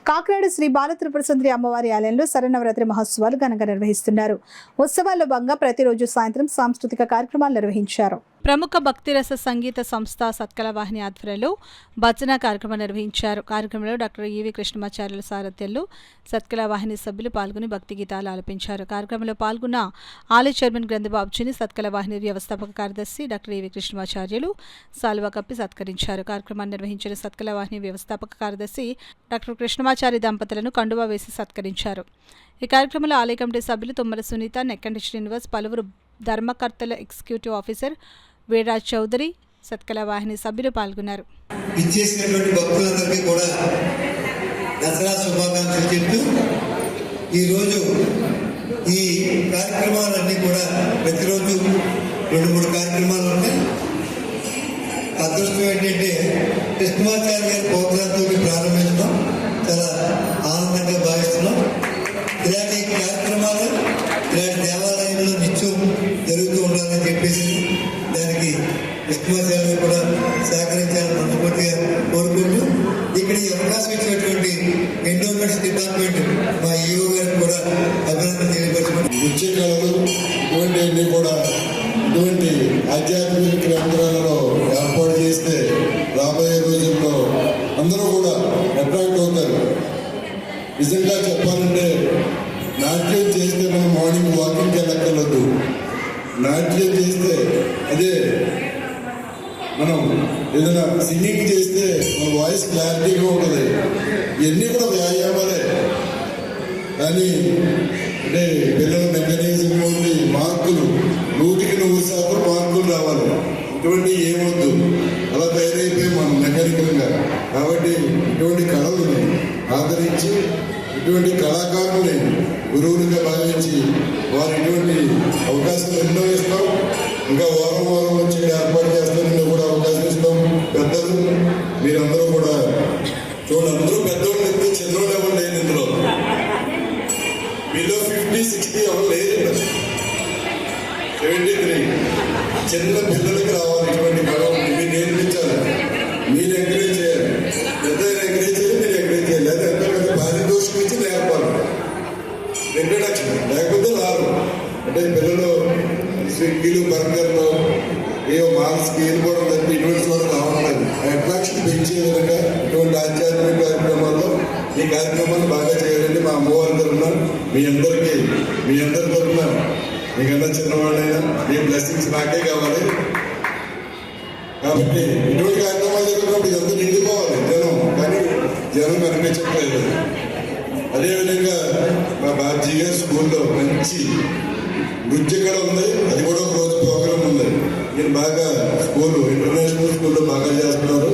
కాకినాడ శ్రీ బాలత్రిపుర సుందరి అమ్మవారి ఆలయంలో శరన్నవరాత్రి మహోత్సవాలు ఘనంగా నిర్వహిస్తున్నారు. ఉత్సవాల్లో భాగంగా ప్రతిరోజు సాయంత్రం సాంస్కృతిక కార్యక్రమాలు నిర్వహించారు. ప్రముఖ భక్తిరస సంగీత సంస్థ సత్కళవాహిని ఆధ్వర్యంలో భజన కార్యక్రమం నిర్వహించారు. కార్యక్రమంలో డాక్టర్ ఈవి కృష్ణమాచార్యుల సారథ్యంలో సత్కళవాహిని సభ్యులు పాల్గొని భక్తి గీతాలు ఆలపించారు. కార్యక్రమంలో పాల్గొన్న ఆలయ చైర్మన్ గ్రంథబాబుజీని సత్కళవాహిని వ్యవస్థాపక కార్యదర్శి డాక్టర్ ఈవి కృష్ణమాచార్యులు సాల్వా కప్పి సత్కరించారు. కార్యక్రమాన్ని నిర్వహించిన సత్కళవాహిని వ్యవస్థాపక కార్యదర్శి డాక్టర్ కృష్ణమాచారి దంపతులను కండువా వేసి సత్కరించారు. ఈ కార్యక్రమంలో ఆలయ కమిటీ సభ్యులు తుమ్మల సునీత, నెక్కంటి శ్రీనివాస్, పలువురు ధర్మకర్తల ఎగ్జిక్యూటివ్ ఆఫీసర్ వీరరాజ్ చౌదరి, సత్కళవాహిని సభ్యులు పాల్గొన్నారు. ఇచ్చేసినటువంటి భక్తులందరికీ కూడా దసరా శుభాకాంక్షలు చెప్తూ ఈరోజు ఈ కార్యక్రమాలన్నీ కూడా ప్రతిరోజు 2-3 కార్యక్రమాలు ఉంటాయి. అదృష్టం ఏంటంటే కృష్ణమాచార్య గారి ప్రోగ్రాంతో ప్రారంభించడం చాలా ఆనందంగా భావిస్తున్నాం. ఇలాంటి కార్యక్రమాలు ఇలాంటి దేవాలయంలో నిత్యం జరుగుతూ ఉండాలని చెప్పేసి దానికి కృష్ణమాచార్య కూడా సహకరించాలని మనస్ఫూర్తిగా కోరుకుంటూ ఇక్కడ ఈ అవకాశం ఇచ్చినటువంటి ఎండోమెంట్స్ డిపార్ట్మెంట్ మా ఈఓ గారికి కూడా అభినందన తెలియపరచుకుంటాం. నృత్య కళలు ఇటువంటివన్నీ కూడా ఇటువంటి ఆధ్యాత్మిక కేంద్రాలలో ఏర్పాటు చేస్తే రాబోయే రోజుల్లో అందరూ కూడా అట్రాక్ట్ అవుతారు. నిజంగా చెప్పాలంటే నాట్యం చేస్తే మనం మార్నింగ్ వాకింగ్కి వెళ్ళక్కర్లేదు. నాట్యం చేస్తే అదే మనం ఏదైనా సింగింగ్ చేస్తే మన వాయిస్ క్లారిటీగా ఉంటుంది. ఇవన్నీ కూడా వ్యాయామాలే. కానీ అంటే పిల్లల మెకానిజంలో ఉండి మార్కులు 100% మార్కులు రావాలి. ఇటువంటి ఏమొద్దు, అలా తయారైపోయి మనం మెకానికల్గా. కాబట్టి ఇటువంటి కళలను ఆదరించి ఇటువంటి కళాకారులని గురువులుగా భావించి వారు ఇటువంటి అవకాశాలు ఎన్నో ఇస్తాం. ఇంకా వారం వచ్చి ఏర్పాటు చేస్తామని కూడా అవకాశం ఇస్తాం. పెద్దలు మీరందరూ కూడా చూడండి, అందరూ పెద్దోళ్ళు చెప్తే చిన్నోళ్ళు ఎవరు లేదు ఇందులో. బిలో 50-60 ఎవరు లేదు. 73 చిన్న పిల్లలకి రావాలి. ఇటువంటి కళలు మీరు నేర్పించాలి, మీరు ఎంకరేజ్ చేయాలి. పెద్దలు ఎంకరేజ్ చేయాలి, మీరు ఎంకరేజ్ చేయాలి. లేదా ఎంత పారితోషికం ఇచ్చి నేర్పాలి. ఇంట్రడక్షన్ లేకపోతే రారు. అంటే పిల్లలు స్విగ్గీలు, బర్గర్లు, ఏవో మాల్స్కి వెళ్ళిపోవడం తప్పి ఇటువంటి చోట రావట్లేదు. అట్రాక్షన్ పెంచే విధంగా ఇటువంటి ఆధ్యాత్మిక కార్యక్రమాల్లో ఈ కార్యక్రమాన్ని బాగా చేయాలని మా అమ్మవారి తరఫున మీ అందరి తరఫున మీకన్నా చిన్నవాళ్ళైనా మీ బ్లెస్సింగ్స్ నాకే కావాలి. కాబట్టి ఇటువంటి కార్యక్రమాలు జరుగుతున్నప్పుడు ఇదంతా నిండిపోవాలి జనం, కానీ జనం కనిపించట్లేదు. అదేవిధంగా మా బాబ్జీ గారి స్కూల్లో మంచి నృత్య కళ ఉంది. అది కూడా ఒక రోజు ప్రోగ్రాం ఉంది. నేను బాగా ఇంటర్నేషనల్ స్కూల్లో బాగా చేస్తున్నారు.